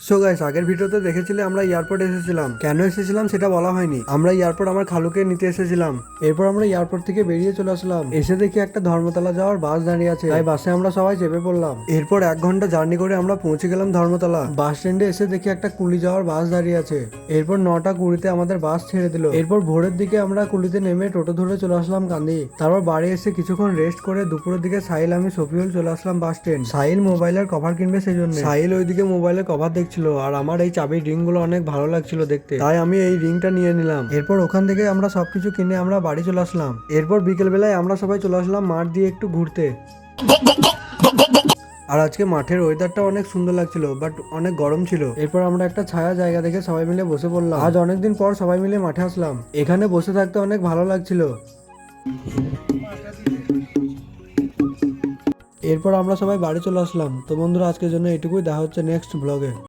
So guys, আগের ভিডিওতে দেখেছিলে আমরা এয়ারপোর্ট এসেছিলাম। কেন এসেছিলাম সেটা বলা হয়নি। আমরা এয়ারপোর্ট আমার খালুকে নিতে এসেছিলাম। এরপর আমরা এয়ারপোর্ট থেকে বেরিয়ে চলে আসলাম। এসে দেখি একটা ধর্মতলা যাওয়ার বাস দাঁড়িয়ে আছে, তাই বাসে আমরা সবাই চেপে পড়লাম। এরপর 1 ঘন্টা জার্নি করে আমরা পৌঁছে গেলাম ধর্মতলা। বাস স্ট্যান্ডে এসে দেখি একটা কুলি যাওয়ার বাস দাঁড়িয়ে আছে। এরপর 9:20 আমাদের বাস ছেড়ে দিল। এরপর ভোরের দিকে আমরা কুলিতে নেমে টোটো ধরে চলে আসলাম কান্দি। তারপর বাড়ি এসে কিছুক্ষণ রেস্ট করে দুপুরের দিকে সাহিল আমি সফিউল চলে আসলাম বাস স্ট্যান্ড। সাহিল মোবাইলের কভার কিনবে সেই জন্য। সাহিল ওইদিকে মোবাইলের কভার দেখছিল, আর আমার এই চাবির রিং গুলো অনেক ভালো লাগছিল দেখতে, তাই আমি এই রিংটা নিয়ে নিলাম। এরপর ওখান থেকে আমরা সবকিছু কিনে আমরা বাড়ি চলে আসলাম। এরপর বিকেল বেলায় আমরা সবাই চলে আসলাম মাঠ দিয়ে একটু ঘুরতে। আর আজকে মাঠের ওয়েদারটা অনেক সুন্দর লাগছিল, বাট অনেক গরম ছিল। এরপর আমরা একটা ছায়া জায়গা দেখে সবাই মিলে বসে পড়লাম। আজ অনেকদিন পর সবাই মিলে মাঠে আসলাম। এখানে বসে থাকতে অনেক ভালো লাগছিল। এরপর আমরা সবাই বাড়ি চলে আসলাম। তো বন্ধুরা, আজকের জন্য এটুকুই। দেখা হচ্ছে নেক্সট ব্লগে।